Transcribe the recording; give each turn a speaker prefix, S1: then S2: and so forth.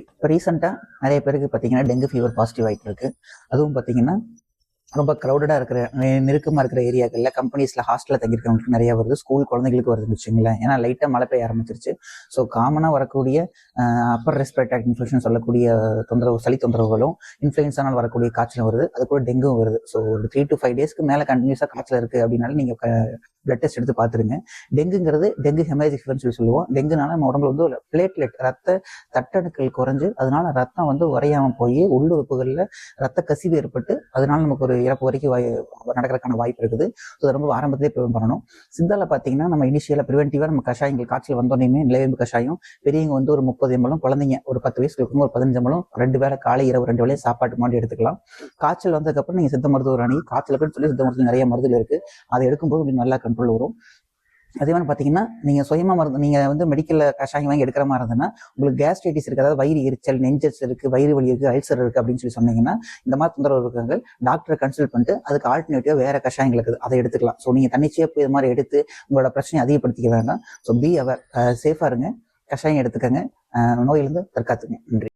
S1: இப்போ ரீசெண்டாக நிறைய பேருக்கு பார்த்தீங்கன்னா டெங்கு ஃபீவர் பாசிட்டிவ் ஆகிட்டு இருக்கு. அதுவும் பார்த்தீங்கன்னா ரொம்ப க்ரௌடடாக இருக்கிற நெருக்கமாக இருக்கிற ஏரியாக்களில் கம்பெனிஸில் ஹாஸ்டலில் தங்கியிருக்கவங்களுக்கு நிறையா வருது. ஸ்கூல் குழந்தைங்களுக்கு வருதுன்னு வச்சுங்களேன். ஏன்னா லைட்டாக மழை பெய்ய ஆரம்பிச்சிருச்சு. ஸோ காமனாக வரக்கூடிய அப்பர் ரெஸ்பிரேட்டரி இன்ஃபெக்ஷன் சொல்லக்கூடிய தொந்தரவு, சளி தொந்தரவுகளும், இன்ஃப்ளூயன்ஸானால் வரக்கூடிய காய்ச்சலும் வருது. அது கூட டெங்கும் வருது. ஸோ ஒரு 3 to 5 டேஸ்க்கு மேலே கண்டினியூஸாக காய்ச்சல் இருக்குது அப்படின்னாலும் நீங்கள் பிளட் டெஸ்ட் எடுத்து பார்த்துருங்க. டெங்குங்கிறது டெங்கு ஹெமரேஜிக் ஃபீவர்னு சொல்லுவோம். டெங்குனால நம்ம உடம்புல வந்து பிளேட்லெட் ரத்த தட்டணுக்கள் குறைஞ்சு அதனால ரத்தம் வந்து உறையாமல் போய் உள்ளுறுப்புகளில் ரத்த கசிவு ஏற்பட்டு அதனால நமக்கு ஒரு இறப்பு வரைக்கும் நடக்கிறதுக்கான வாய்ப்பு இருக்குது. ஸோ அதை ரொம்ப ஆரம்பத்திலே ப்ரிவென்ட் பண்ணணும். சித்தால பார்த்தீங்கன்னா நம்ம இனிஷியலாக ப்ரிவென்டிவாக நம்ம கஷாயங்கள் காய்ச்சல் வந்தோடனே நிலவேம்பு கஷாயம், பெரியவங்க வந்து ஒரு 30 ml, குழந்தைங்க ஒரு 10 வயசுக்கு இருக்கும் ஒரு 15 ml 2 வேளை காலை இரவு 2 வேளையும் சாப்பாட்டு மாதிரி எடுத்துக்கலாம். காய்ச்சல் வந்ததுக்கப்புறம் நீங்கள் சித்த மருத்துவர் அணுகி காய்ச்சலுக்குன்னு சொல்லி சித்த மருத்துவம் நிறைய மருந்துகள் இருக்குது. அதை எடுக்கும்போது உங்களுக்கு நல்லா கண்ட்ரோல் வரும். அதே மாதிரி பார்த்தீங்கன்னா நீங்கள் சுயமாக மருந்து நீங்கள் வந்து மெடிக்கலில் கஷாயம் வாங்கி எடுக்கிற மாதிரி இருந்ததுன்னா உங்களுக்கு கேஸ்ட்ரைட்டிஸ் இருக்குது, அதாவது வயிறு எரிச்சல், நெஞ்சல் இருக்குது, வயிறு வலி இருக்குது, அல்சர் இருக்குது அப்படின்னு சொல்லி சொன்னீங்கன்னா இந்த மாதிரி தொந்தரவு இருக்காங்க டாக்டரை கன்சல்ட் பண்ணிட்டு அதுக்கு ஆல்டர்னேட்டிவாக வேறு கஷாயங்கள் இருக்குது, அதை எடுத்துக்கலாம். ஸோ நீங்கள் தன்னிச்சையாக போய் இது மாதிரி எடுத்து உங்களோட பிரச்சனையை அதிகப்படுத்திக்க வேண்டாம். ஸோ பி அவர் சேஃபாக இருங்க, கஷாயம் எடுத்துக்கங்க, நோயிலிருந்து தற்காத்துங்க. நன்றி.